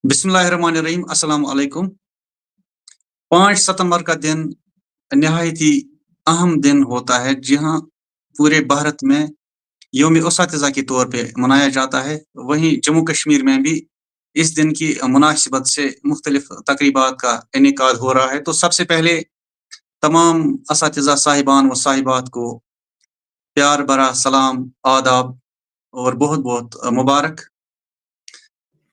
बिस्मिल्लाहिर्रहमानिर्रहीम अस्सलाम वालेकुम। 5 सितंबर का दिन नहायत ही अहम दिन होता है, जहाँ पूरे भारत में यौम-ए-उस्ताज़ा के तौर पे मनाया जाता है। वहीं जम्मू कश्मीर में भी इस दिन की मुनासिबत से मुख्तलिफ तक़रीबात का इनेकाद हो रहा है। तो सबसे पहले तमाम असातिज़ा साहिबान व साहिबात को प्यार भरा सलाम, आदाब और बहुत-बहुत मुबारक।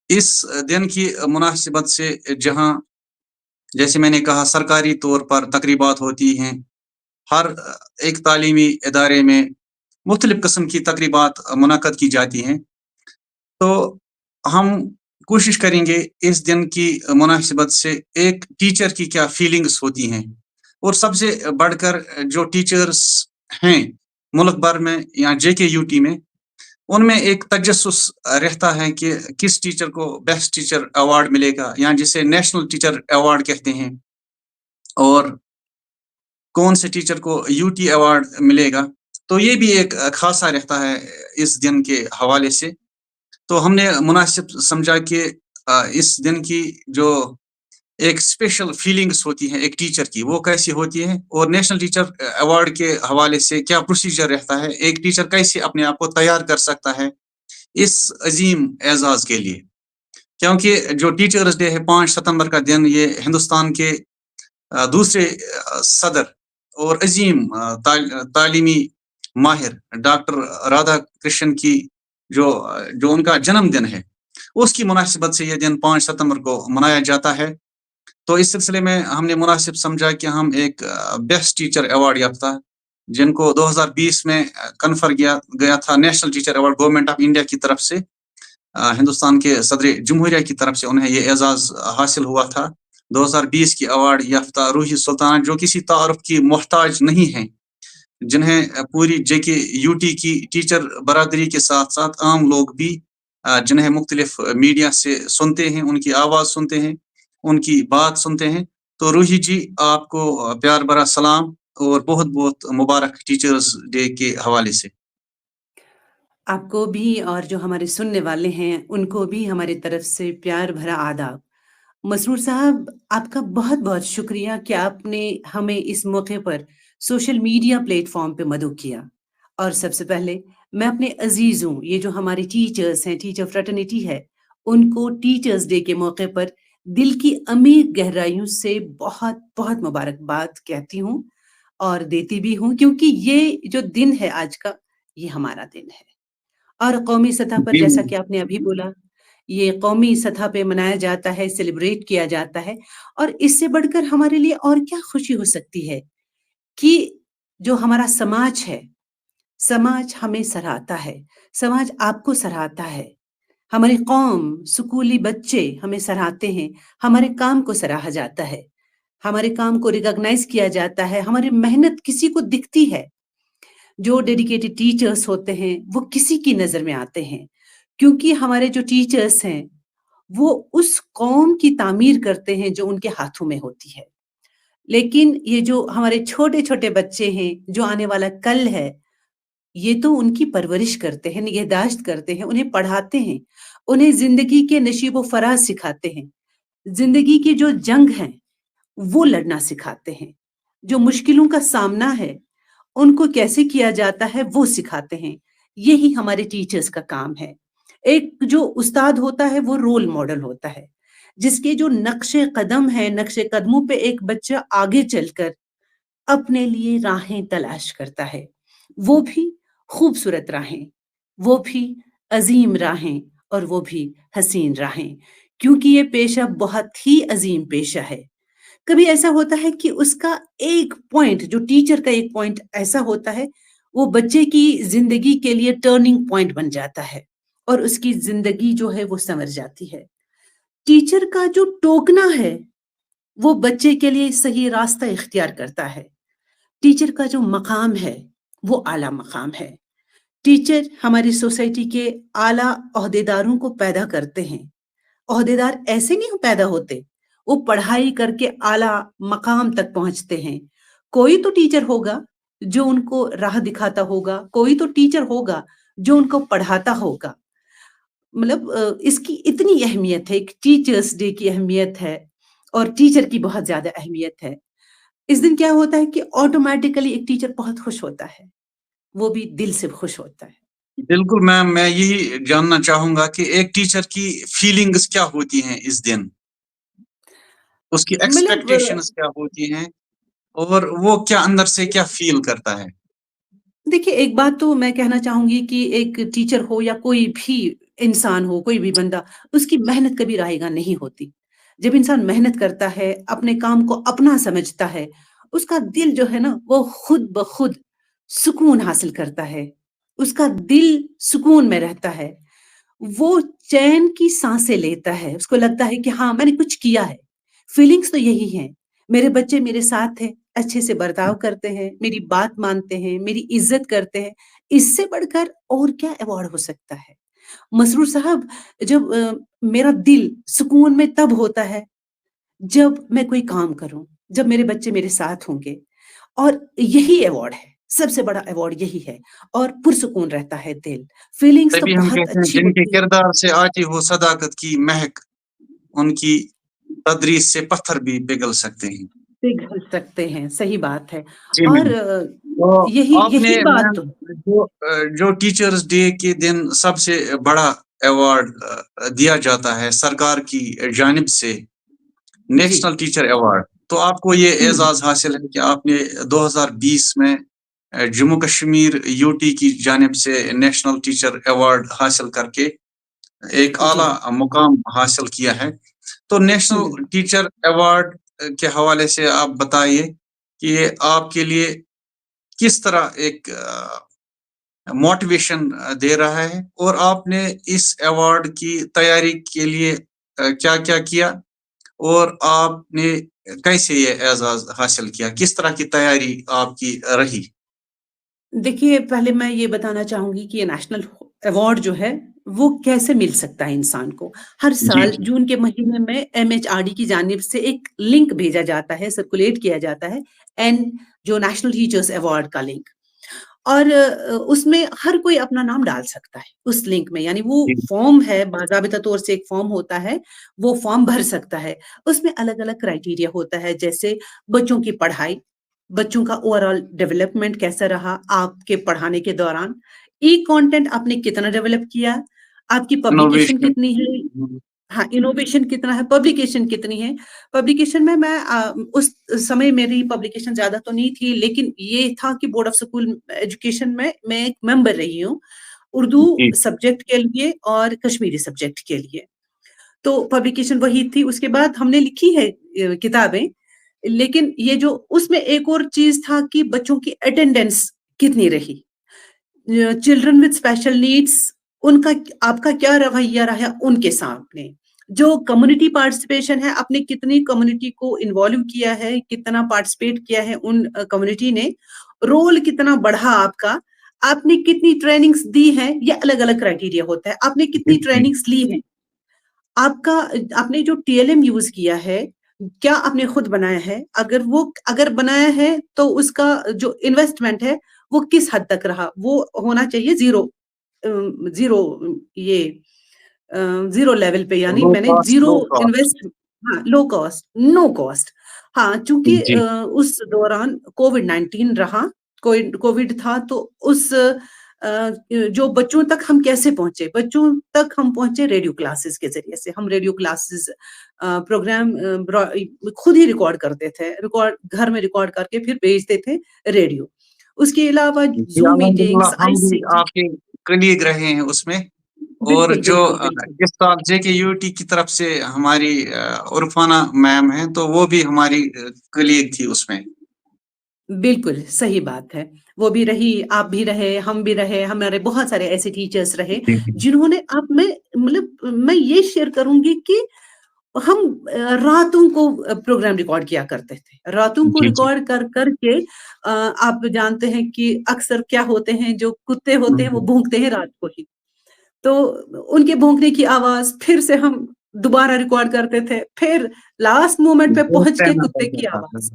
इस दिन की मुनासिबत से जहाँ जैसे मैंने कहा सरकारी तौर पर तकरीबात होती हैं, हर एक तालीमी इदारे में मुख्तलिफ़ किस्म की तकरीबात मुनक्कद की जाती हैं। तो हम कोशिश करेंगे इस दिन की मुनासिबत से एक टीचर की क्या फीलिंग्स होती हैं, और सबसे बढ़कर जो टीचर्स हैं मुल्क भर में या जेकेयूटी में, उनमें एक तजस्सुस रहता है कि किस टीचर को बेस्ट टीचर अवार्ड मिलेगा, या जिसे नेशनल टीचर अवार्ड कहते हैं, और कौन से टीचर को यूटी अवार्ड मिलेगा। तो ये भी एक खासा रहता है इस दिन के हवाले से। तो हमने मुनासिब समझा कि इस दिन की जो एक स्पेशल फीलिंग्स होती हैं एक टीचर की, वो कैसी होती है, और नेशनल टीचर अवार्ड के हवाले से क्या प्रोसीजर रहता है, एक टीचर कैसे अपने आप को तैयार कर सकता है इस अजीम एजाज के लिए। क्योंकि जो टीचर्स डे है 5 सितंबर का दिन, ये हिंदुस्तान के दूसरे सदर और अजीम तालीमी माहिर डॉक्टर राधा कृष्णन की जो जो उनका जन्मदिन है, उसकी मुनासिबत से ये दिन 5 सितंबर को मनाया जाता है। तो इस सिलसिले में हमने मुनासिब समझा कि हम एक बेस्ट टीचर अवार्ड याफ्ता, जिनको 2020 में कन्फर किया गया था national teacher award government of India की तरफ से, हिंदुस्तान के सदर जमहूरिया की तरफ से उन्हें ये एजाज़ हासिल हुआ था। 2020 की अवार्ड याफ्ता रूही सुल्ताना, जो किसी तारुफ की मोहताज नहीं है, जिन्हें पूरी जेके यूटी की टीचर बरादरी के साथ-साथ आम लोग भी जिन्हें मुख्तलिफ मीडिया से सुनते हैं, उनकी आवाज़ सुनते हैं, उनकी बात सुनते हैं। तो रूही जी, आपको प्यार भरा सलाम और बहुत-बहुत मुबारक टीचर्स डे के हवाले से। आपको भी और जो हमारे सुनने वाले हैं, उनको भी हमारी तरफ से प्यार भरा आदाब। मसरूर साहब, आपका बहुत-बहुत शुक्रिया कि आपने हमें इस मौके पर सोशल मीडिया प्लेटफ़ॉर्म पे मदऊ किया। और सबसे पहले मैं अपने अज़ीज़ों, ये जो हमारे टीचर्स हैं, टीचर फ्रेटर्निटी है, उनको टीचर्स डे के मौके पर दिल की अमीर गहराइयों से बहुत-बहुत मुबारकबाद कहती हूँ और देती भी हूँ, क्योंकि ये जो दिन है आज का, ये हमारा दिन है। और कौमी सतह पर जी, जैसा कि आपने अभी बोला, ये कौमी सतह पे मनाया जाता है, सेलिब्रेट किया जाता है, और इससे बढ़कर हमारे लिए और क्या खुशी हो सकती है कि जो हमारा समाज है, समाज हमें सराहता है, समाज आपको सराहता है। हमारी कौम, स्कूली बच्चे हमें सराहते हैं, हमारे काम को सराहा जाता है, हमारे काम को रिकॉग्नाइज़ किया जाता है, हमारी मेहनत किसी को दिखती है। जो डेडिकेटेड टीचर्स होते हैं, वो किसी की नज़र में आते हैं, क्योंकि हमारे जो टीचर्स हैं, वो उस कौम की तामीर करते हैं जो उनके हाथों में होती है। लेकिन ये जो हमारे छोटे-छोटे बच्चे हैं, जो आने वाला कल है, ये तो उनकी परवरिश करते हैं, निगहदाश्त करते हैं, उन्हें पढ़ाते हैं, उन्हें ज़िंदगी के नशीब-ओ-फ़राज़ सिखाते हैं। ज़िंदगी की जो जंग है, वो लड़ना सिखाते हैं। जो मुश्किलों का सामना है, उनको कैसे किया जाता है, वो सिखाते हैं। यही हमारे टीचर्स का काम है। एक जो उस्ताद होता है, वो रोल मॉडल होता है, जिसके जो नक्शे कदम हैं, नक्शे कदमों पे एक बच्चा आगे चलकर अपने लिए राहें तलाश करता है। वो भी खूबसूरत राहें, वो भी अज़ीम राहें, और वो भी हसीन राहें, क्योंकि ये पेशा बहुत ही अज़ीम पेशा है। कभी ऐसा होता है कि उसका एक पॉइंट, जो टीचर का एक पॉइंट ऐसा होता है, वो बच्चे की ज़िंदगी के लिए टर्निंग पॉइंट बन जाता है और उसकी ज़िंदगी जो है वो संवर जाती है। टीचर का जो टोकना है, वो बच्चे के लिए सही रास्ता इख्तियार करता है। टीचर का जो मकाम है, वो आला मकाम है। टीचर हमारी सोसाइटी के आला ओहदेदारों को पैदा करते हैं। ओहदेदार ऐसे नहीं पैदा होते, वो पढ़ाई करके आला मकाम तक पहुँचते हैं। कोई तो टीचर होगा जो उनको राह दिखाता होगा, कोई तो टीचर होगा जो उनको पढ़ाता होगा। मतलब इसकी इतनी अहमियत है, एक टीचर्स डे की अहमियत है और टीचर की बहुत ज़्यादा अहमियत है। इस दिन क्या होता है कि ऑटोमैटिकली एक टीचर बहुत खुश होता है, वो भी दिल से खुश होता है। बिल्कुल मैम, मैं यही जानना चाहूँगा कि एक टीचर की फीलिंग्स क्या होती हैं इस दिन? उसकी मतलब एक्सपेक्टेशंस क्या होती हैं और वो क्या अंदर से क्या फ़ील करता है? देखिए, एक बात तो मैं कहना चाहूँगी कि एक टीचर हो या कोई भी इंसान हो, कोई भी बंदा, उसकी मेहनत कभी रायगा नहीं होती। जब इंसान मेहनत करता है, अपने काम को अपना समझता है, उसका दिल जो है ना, वो खुद ब खुद सुकून हासिल करता है। उसका दिल सुकून में रहता है। वो चैन की साँसें लेता है, उसको लगता है कि हाँ, मैंने कुछ किया है। फीलिंग्स तो यही हैं, मेरे बच्चे मेरे साथ हैं, अच्छे से बर्ताव करते हैं, मेरी बात मानते हैं, मेरी इज़्ज़त करते हैं, इससे बढ़कर और क्या अवार्ड हो सकता है? मसरूर साहब, जब मेरा दिल सुकून में तब होता है, जब मैं कोई काम करूँ, जब मेरे बच्चे मेरे साथ होंगे और यही अवार्ड है, सबसे बड़ा अवार्ड यही है और पुरसुकून रहता है दिल। फीलिंग्स तो तभी हम बहुत कहते हैं अच्छी जिनके होती है। किरदार से आती हो सदाकत की महक, उनकी तदरीस से पत्थर भी पिघल सकते हैं। पिघल सकते हैं, सही बात है। जी और मैम। तो यही आपने यही बात मैम तो जो टीचर्स डे के दिन सबसे बड़ा अवार्ड दिया जाता है सरकार की जानिब से, जी। National teacher award. तो आपको ये हुँ, एजाज़ हासिल है कि आपने 2020 में जम्मू कश्मीर यूटी की जानिब से नेशनल टीचर अवार्ड हासिल करके एक जी। आला मुकाम हासिल किया है। तो हुँ। नेशनल टीचर अवार्ड के हवाले से आप बताइए कि ये आपके लिए किस तरह एक मोटिवेशन दे रहा है और आपने इस अवार्ड की तैयारी के लिए क्या-क्या किया और आपने कैसे ये एज़ाज़ हासिल किया? किस तरह की तैयारी आपकी रही? देखिए, पहले मैं ये बताना चाहूँगी कि ये नेशनल अवार्ड जो है, वो कैसे मिल सकता है इंसान को। हर जी, साल जी। जून के महीने में एमएचआरडी की जानिब से एक लिंक भेजा जाता है, सर्कुलेट किया जाता है, जो नेशनल टीचर्स अवार्ड का लिंक। और उसमें हर कोई अपना नाम डाल सकता है उस लिंक में, यानी वो जी, फॉर्म है, बाज़ाबिता तौर से एक फॉर्म होता है, वो फॉर्म भर सकता है। उसमें अलग-अलग क्राइटेरिया होता है, जैसे बच्चों की पढ़ाई, बच्चों का ओवरऑल डेवलपमेंट कैसा रहा आपके पढ़ाने के दौरान, ई-कंटेंट आपने कितना डेवलप किया, आपकी पब्लिकेशन इनोवेशन। कितनी है, हुँ, हाँ, इनोवेशन कितना है, पब्लिकेशन कितनी है। पब्लिकेशन में मैं उस समय मेरी पब्लिकेशन ज़्यादा तो नहीं थी, लेकिन ये था कि बोर्ड ऑफ स्कूल एजुकेशन में मैं एक मेंबर रही हूँ, उर्दू जी, सब्जेक्ट के लिए और कश्मीरी सब्जेक्ट के लिए। तो पब्लिकेशन वही थी, उसके बाद हमने लिखी है किताबें, लेकिन ये जो उसमें एक और चीज़ था कि बच्चों की अटेंडेंस कितनी रही। चिल्ड्रन विद स्पेशल नीड्स, उनका आपका क्या रवैया रहा उनके सामने। जो कम्युनिटी पार्टिसिपेशन है, आपने कितनी कम्युनिटी को इन्वॉल्व किया है, कितना पार्टिसिपेट किया है उन कम्युनिटी ने, रोल कितना बढ़ा आपका, आपने कितनी ट्रेनिंग्स दी हैं, ये अलग-अलग क्राइटेरिया होता है। आपने जी, कितनी जी। ट्रेनिंग्स ली हैं, आपका आपने जो टीएलएम यूज़ किया है, क्या आपने खुद बनाया है? अगर बनाया है, तो उसका जो इन्वेस्टमेंट है, वो किस हद तक रहा? वो होना चाहिए ज़ीरो ये अ, ज़ीरो लेवल पे, यानी लो मैंने cost, zero low cost. Invest, हाँ, लो कॉस्ट, नो कॉस्ट। हाँ, चूँकि जी, उस दौरान कोविड-19 रहा, कोविड था, तो उस जो बच्चों तक हम कैसे पहुँचे? बच्चों तक हम पहुँचे रेडियो क्लासेस के ज़रिए से। हम रेडियो क्लासेस प्रोग्राम खुद ही रिकॉर्ड करते थे। घर में रिकॉर्ड करके फिर भेजते थे रेडियो। उसके अलावा जी, ज़ूम मीटिंग्स, अल्हम्दुलिल्लाह हम भी आईसीटी। आपके कलीग रहे हैं उसमें। और बिल्कुल, जो बिल्कुल, बिल्कुल। इस साल जेकेयूटी की तरफ से हमारी उर्फाना मैम हैं, तो वो भी हमारी कलीग थी उसमें। बिल्कुल, सही बात है। वो भी रही, आप भी रहे, हम भी रहे, हमारे बहुत सारे ऐसे टीचर्स रहे, जी, जी। जिन्होंने अब मैं ये शेयर करूँगी कि हम रातों को प्रोग्राम रिकॉर्ड किया करते थे। रातों को जी, जी। रिकॉर्ड कर के आप जानते हैं कि अक्सर क्या होते हैं, जो कुत्ते हुँ, होते हैं, वो हुँ। भौंकते हैं रात को ही। तो उनके भौंकने की आवाज़ फिर से हम दोबारा रिकॉर्ड करते थे, फिर लास्ट मोमेंट पे बहुत पहुँच के टाइम कुत्ते लगता की था। आवाज़,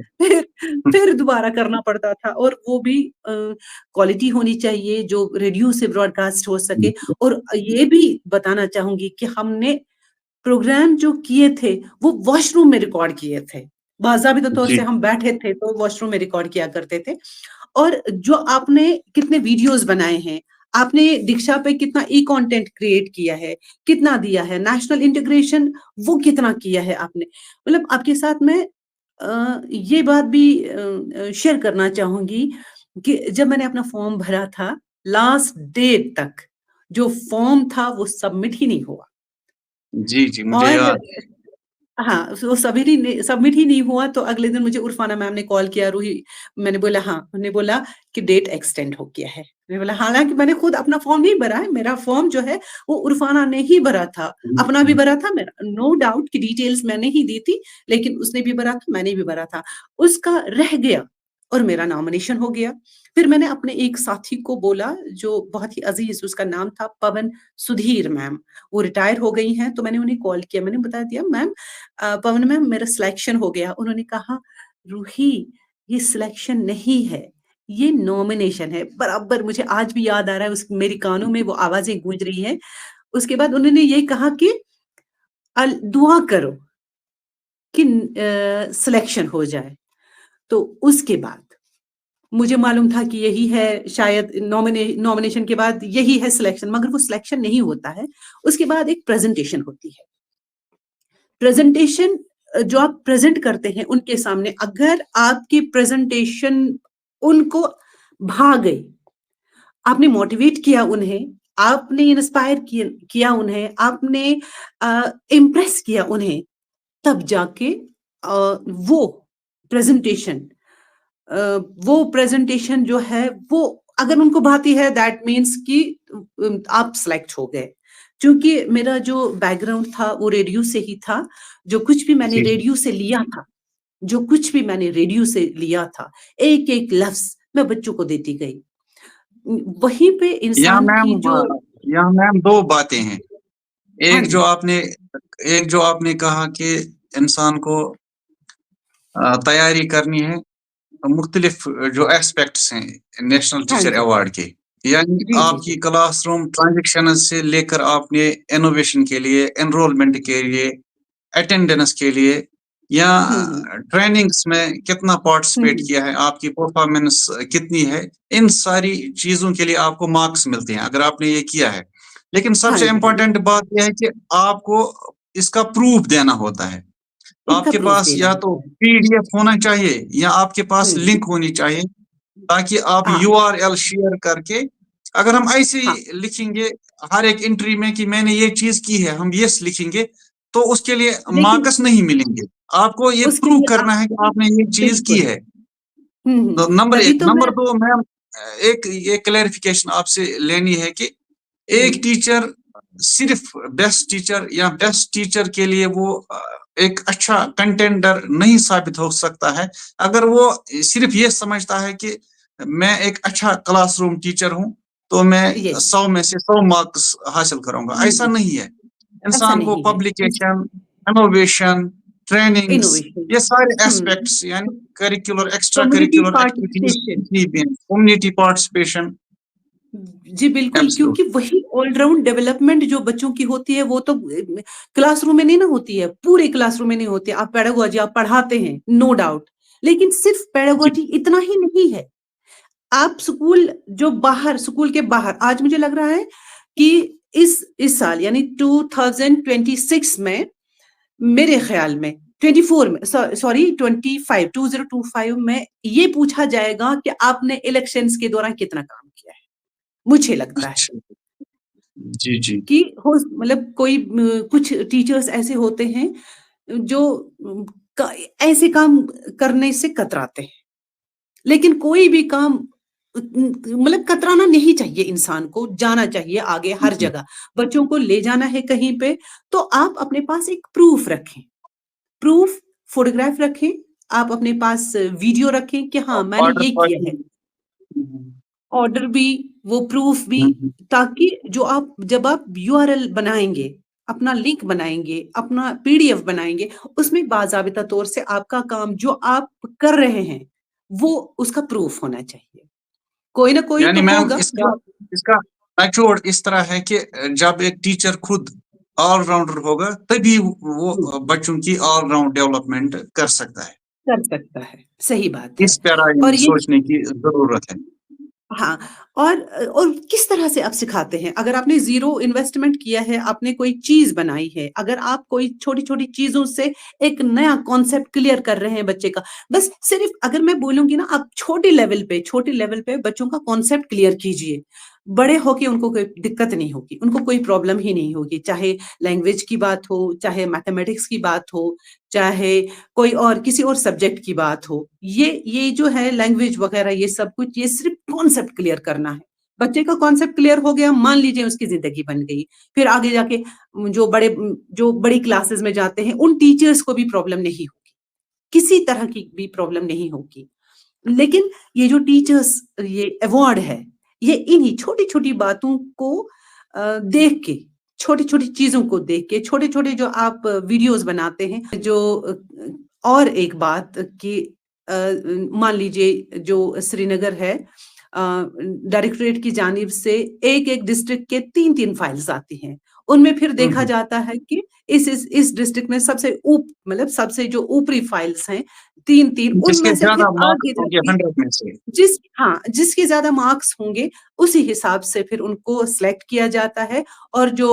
फिर दोबारा करना पड़ता था, और वो भी क्वालिटी होनी चाहिए जो रेडियो से ब्रॉडकास्ट हो सके। और ये भी बताना चाहूँगी कि हमने प्रोग्राम जो किए थे, वो वॉशरूम में रिकॉर्ड किए थे। बाज़ाबिता तौर जी, से हम बैठे थे, तो वॉशरूम में रिकॉर्ड किया करते थे। और जो आपने कितने वीडियोज़ बनाए हैं, आपने दीक्षा पे कितना ई-कंटेंट क्रिएट किया है, कितना दिया है, नेशनल इंटीग्रेशन वो कितना किया है आपने। मतलब आपके साथ मैं ये बात भी शेयर करना चाहूँगी कि जब मैंने अपना फॉर्म भरा था, लास्ट डे तक जो फॉर्म था वो सबमिट ही नहीं हुआ। जी, जी, मुझे और याद है। हाँ, वो सबमिट ही नहीं हुआ, तो अगले दिन मुझे उरफाना मैम ने कॉल किया, रूही, मैंने बोला हाँ, उन्होंने बोला कि डेट एक्सटेंड हो गया है। मैंने बोला हालाँकि मैंने खुद अपना फॉर्म नहीं भरा है, मेरा फॉर्म जो है वो उरफाना ने ही भरा था, अपना भी भरा था, मेरा नो डाउट कि डिटेल्स मैंने ही दी थी, लेकिन उसने भी भरा था, मैंने भी भरा था। उसका रह गया और मेरा नॉमिनेशन हो गया। फिर मैंने अपने एक साथी को बोला, जो बहुत ही अज़ीज़, उसका नाम था पवन सुधीर मैम, वो रिटायर हो गई हैं, तो मैंने उन्हें कॉल किया, मैंने बता दिया मैम, पवन मैम मेरा सिलेक्शन हो गया। उन्होंने कहा, रूही ये सिलेक्शन नहीं है, ये नॉमिनेशन है। बराबर मुझे आज भी याद आ रहा है, उस मेरी कानों में वो आवाज़ें गूंज रही हैं। उसके बाद उन्होंने ये कहा कि दुआ करो कि सिलेक्शन हो जाए। तो उसके बाद मुझे मालूम था कि यही है शायद नॉमिनेशन के बाद यही है सिलेक्शन, मगर वो सिलेक्शन नहीं होता है। उसके बाद एक प्रेज़ेंटेशन होती है। प्रेजेंटेशन जो आप प्रेजेंट करते हैं उनके सामने, अगर आपकी प्रेजेंटेशन उनको भा गई, आपने मोटिवेट किया उन्हें, आपने इंस्पायर किया उन्हें, आपने इम्प्रेस किया उन्हें, तब जाके वो प्रेजेंटेशन वो प्रेजेंटेशन जो है वो अगर उनको भाती है, दैट मीन्स कि आप सिलेक्ट हो गए। क्योंकि मेरा जो बैकग्राउंड था वो रेडियो से ही था, जो कुछ भी मैंने जी, जी। रेडियो से लिया था, जो कुछ भी मैंने रेडियो से लिया था, एक-एक लफ्ज़ मैं बच्चों को देती गई। वहीं पे यहाँ इंसान मैम की जो यहाँ मैम 2 बातें हैं। हाँ एक जो जी, आपने एक जो आपने कहा कि इंसान को तैयारी करनी है मुख्तलिफ जो एस्पेक्ट्स हैं नेशनल हाँ टीचर जी। अवार्ड के, यानी जी, जी, आपकी जी। क्लासरूम ट्रांज़ैक्शन से लेकर आपने इनोवेशन के लिए, एनरोलमेंट के लिए, अटेंडेंस के लिए या हुँ, हुँ। ट्रेनिंग्स में कितना हुँ, पार्टिसिपेट हुँ। किया है, आपकी परफॉर्मेंस कितनी है, इन सारी चीज़ों के लिए आपको मार्क्स मिलते हैं, अगर आपने ये किया है। लेकिन हाँ सबसे जी, हाँ जी। इम्पोर्टेंट बात ये है कि आपको इसका प्रूफ देना होता है। इसका आपके प्रूफ पास देना या तो होता है। पीडीएफ होना चाहिए या आपके पास हुँ। लिंक होनी चाहिए, ताकि आप हाँ, यूआरएल शेयर करके, अगर हम ऐसे हाँ। ही लिखेंगे हर एक एंट्री में कि मैंने ये चीज़ की है, हम यस लिखेंगे, तो उसके लिए लेकिन मार्क्स नहीं मिलेंगे। आपको ये उसके प्रूव लिए करना है कि आपने ये चीज़ की बिल्कुल। है। हुँ, हुँ। तो नंबर तभी 1, तो मैं नंबर 2 मैम एक ये क्लैरिफिकेशन आपसे लेनी है कि हुँ, एक टीचर सिर्फ बेस्ट टीचर या बेस्ट टीचर के लिए वो एक अच्छा कंटेंडर नहीं साबित हो सकता है। अगर वो सिर्फ ये समझता है कि मैं एक अच्छा क्लासरूम टीचर हूँ, तो मैं यस। 100 में से 100 मार्क्स हासिल करूँगा, हुँ, ऐसा हुँ। नहीं है। ऐसा इंसान को नहीं है। Publication, innovation, trainings, innovation. ये सारे हुँ। एस्पेक्ट्स यानी curricular, extra community curricular activities participation. जितनी भी हैं, कम्युनिटी पार्टिसिपेशन जी, बिल्कुल, क्योंकि एब्सोल्यूट वही ऑल राउंड डेवलपमेंट जो बच्चों की होती है, वो तो क्लासरूम में नहीं ना होती है, पूरे क्लासरूम में नहीं होती है। आप पेडागोजी आप पढ़ाते हैं, नो डाउट, लेकिन सिर्फ जी, पेडागोजी इतना ही नहीं है। आप स्कूल के बाहर, आज मुझे लग रहा है कि इस साल यानी 2026 में, मेरे ख़्याल में 24 में, सॉरी 2025 में ये पूछा जाएगा कि आपने इलेक्शंस के दौरान कितना काम किया है। मुझे लगता है अच्छा। जी, जी। कि हो मतलब कोई कुछ टीचर्स ऐसे होते हैं जो ऐसे काम करने से कतराते हैं। लेकिन कोई भी काम मतलब कतराना नहीं चाहिए, इंसान को जाना चाहिए आगे हर जी, जगह। बच्चों को ले जाना है कहीं पे, तो आप अपने पास एक प्रूफ रखें। प्रूफ, फोटोग्राफ रखें, आप अपने पास वीडियो रखें कि हाँ, मैंने ऑर्डर ये किया कॉपी है। ऑर्डर भी, वो प्रूफ भी, ताकि जब आप यूआरएल बनाएँगे, अपना लिंक बनाएंगे, अपना पीडीएफ बनाएंगे, उसमें बाज़ाबिता तौर से आपका काम जो आप कर रहे हैं वो उसका प्रूफ होना चाहिए। कोई ना कोई यानी तो मैम होगा इसका जो इसका निचोड़ इस तरह है कि जब एक टीचर खुद ऑलराउंडर होगा तभी जी, वो बच्चों की ऑलराउंड डेवलपमेंट कर सकता है। कर सकता है, सही बात इस है। तरह और ये सोचने की जरूरत है। हाँ, और किस तरह से आप सिखाते हैं? अगर आपने ज़ीरो इन्वेस्टमेंट किया है, आपने कोई चीज़ बनाई है, अगर आप कोई छोटी-छोटी चीज़ों से एक नया कॉन्सेप्ट क्लियर कर रहे हैं बच्चे का, बस सिर्फ़ अगर मैं बोलूँगी ना, आप छोटे लेवल पे बच्चों का कॉन्सेप्ट क्लियर कीजिए। बड़े होके उनको कोई दिक्कत नहीं होगी, उनको कोई प्रॉब्लम ही नहीं होगी, चाहे लैंग्वेज की बात हो, चाहे मैथमेटिक्स की बात हो, चाहे कोई और किसी और सब्जेक्ट की बात हो। ये जो है लैंग्वेज वगैरह ये सब कुछ, ये सिर्फ़ कॉन्सेप्ट क्लियर करना है। बच्चे का कॉन्सेप्ट क्लियर हो गया, मान लीजिए उसकी ज़िंदगी बन गई। फिर आगे जाके जो बड़ी क्लासेस में जाते हैं, उन टीचर्स को भी प्रॉब्लम नहीं होगी, किसी तरह की भी प्रॉब्लम नहीं होगी। लेकिन ये जो टीचर्स ये अवार्ड है, ये इन्हीं छोटी-छोटी बातों को देख के, छोटी-छोटी चीज़ों को देख के, छोटे-छोटे जो आप वीडियोज़ बनाते हैं, जो और एक बात कि मान लीजिए जो श्रीनगर है, डायरेक्टरेट की जानिब से एक-एक डिस्ट्रिक्ट के 3-3 फाइल्स आती हैं। उनमें फिर देखा हम्म। जाता है कि इस डिस्ट्रिक्ट में मतलब सबसे जो ऊपरी फाइल्स हैं 3-3, जिसके उनमें से ज्यादा फिर मार्क्स आगे होंगे जाके 100 में से। जिसके ज़्यादा मार्क्स होंगे, उसी हिसाब से फिर उनको सेलेक्ट किया जाता है। और जो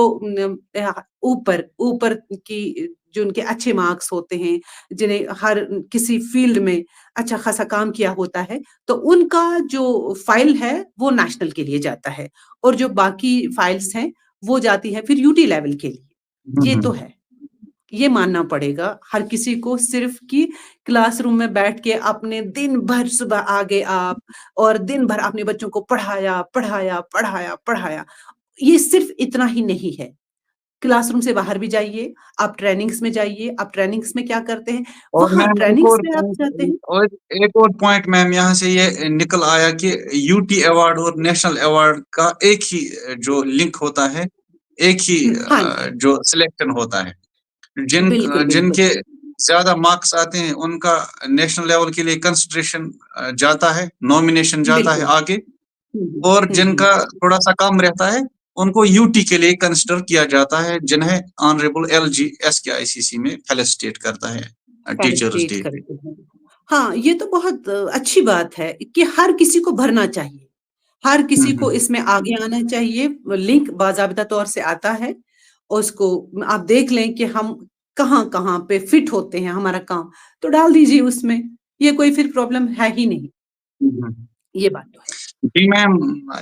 ऊपर ऊपर की जो उनके अच्छे मार्क्स होते हैं, जिन्हें हर किसी फ़ील्ड में अच्छा खासा काम किया होता है, तो उनका जो फ़ाइल है, वो नेशनल के लिए जाता है और जो बाकी फ़ाइल्स हैं, वो जाती हैं फिर यूटी लेवल के लिए। ये तो हम्म। है। ये मानना पड़ेगा हर किसी को, सिर्फ कि क्लासरूम में बैठ के आपने दिन भर सुबह आ गए आप और दिन भर अपने बच्चों को पढ़ाया, पढ़ाया, पढ़ाया, पढ़ाया। ये सिर्फ इतना ही नहीं है। क्लासरूम से बाहर भी जाइए, आप ट्रेनिंग्स में जाइए, आप ट्रेनिंग्स में क्या करते हैं? और वहाँ मैम ट्रेनिंग्स में आप जाते हैं। एक और पॉइंट मैम यहाँ से ये निकल आया कि यूटी अवार्ड और नेशनल अवार्ड का एक ही जो लिंक होता है, एक ही हाँ जी, जो सिलेक्शन होता है। बिल्कुल, बिल्कुल। जिनके ज्यादा मार्क्स आते हैं उनका नेशनल लेवल के लिए कंसिडरेशन जाता है, नॉमिनेशन जाता है बिल्कुल। आगे। हुँ, हुँ। और हुँ, हुँ। जिनका थोड़ा सा कम रहता है उनको यूटी के लिए कंसिडर किया जाता है, जिन्हें ऑनरेबल एलजी एस के आईसीसी में फेलिसिटेट करता है टीचर्स फेलिसिटेट डे पे। करते हैं। हाँ, ये तो बहुत अच्छी बात है कि हर किसी को भरना चाहिए। हर किसी को हम्म। इसमें आगे आना चाहिए, लिंक बाज़ाबिता तौर से आता है, उसको आप देख लें कि हम कहाँ-कहाँ पे फिट होते हैं हमारा काम, तो डाल दीजिए उसमें, ये कोई फिर प्रॉब्लम है ही नहीं, हम्म। ये बात तो है। जी मैम,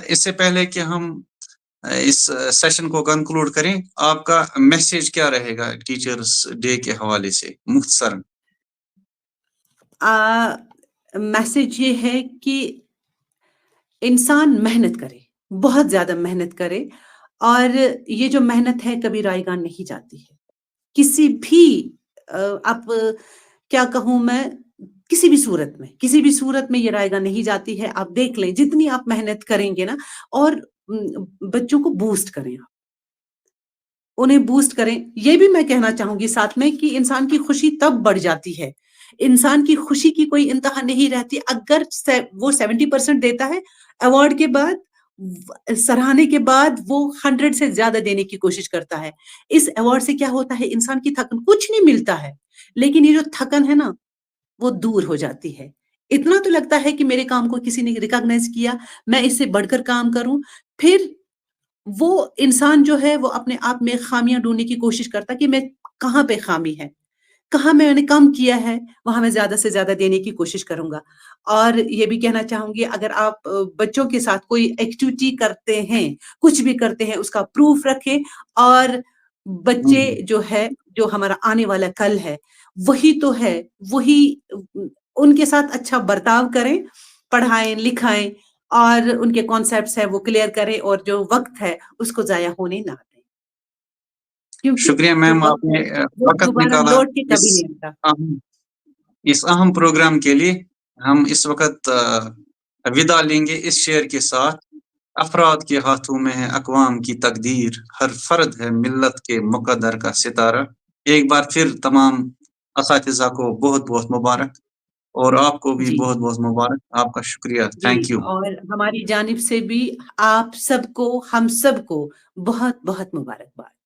इससे पहले कि हम इस सेशन को कंक्लूड करें, आपका मैसेज क्या रहेगा टीचर्स डे के हवाले से मुख्तसर? मैसेज ये है कि इंसान मेहनत करे, बहुत ज़्यादा मेहनत करे और ये जो मेहनत है कभी रायगां नहीं जाती है। किसी भी आप क्या कहूँ मैं, किसी भी सूरत में ये रायगा नहीं जाती है। आप देख लें, जितनी आप मेहनत करेंगे ना और बच्चों को बूस्ट करें आप, उन्हें बूस्ट करें। ये भी मैं कहना चाहूँगी साथ में कि इंसान की खुशी तब बढ़ जाती है। इंसान की खुशी की कोई इंतहा नहीं रहती अगर वो 70% देता है, अवार्ड के बाद सराहने के बाद वो 100 से ज़्यादा देने की कोशिश करता है। इस अवार्ड से क्या होता है, इंसान की थकन कुछ नहीं मिलता है, लेकिन ये जो थकन है ना, वो दूर हो जाती है। इतना तो लगता है कि मेरे काम को किसी ने रिकॉग्नाइज़ किया, मैं इससे बढ़कर काम करूँ। फिर वो इंसान जो है वो अपने आप में ख़ामियाँ ढूँढने की कोशिश करता है कि मैं कहाँ पे ख़ामी है, कहाँ मैंने कम किया है, वहाँ मैं ज़्यादा से ज़्यादा देने की कोशिश करूँगा। और ये भी कहना चाहूँगी, अगर आप बच्चों के साथ कोई एक्टिविटी करते हैं, कुछ भी करते हैं, उसका प्रूफ़ रखें और बच्चे हम्म। जो है, जो हमारा आने वाला कल है, वही तो है, वही उनके साथ अच्छा बर्ताव करें, पढ़ाएँ, लिखाएँ और उनके कॉन्सेप्ट्स हैं वो क्लियर करें और जो वक़्त है उसको ज़ाया होने ना दें। क्योंकि शुक्रिया जो मैम, वक़्त आपने है वो वक़्त दोबारा निकाला लौट के इस कभी नहीं आता। अहम इस अहम प्रोग्राम के लिए। हम इस वक़्त विदा लेंगे इस शेयर के साथ। افراد کے ہاتھوں میں ہے اقوام کی تقدیر، ہر فرد ہے ملت کے مقدر کا ستارہ۔ ایک بار پھر تمام اساتذہ کو بہت بہت مبارک، اور آپ کو بھی جی بہت بہت مبارک۔ آپ کا شکریہ، جی تھینک یو۔ اور ہماری جانب سے بھی آپ سب کو، ہم سب کو بہت بہت مبارکباد۔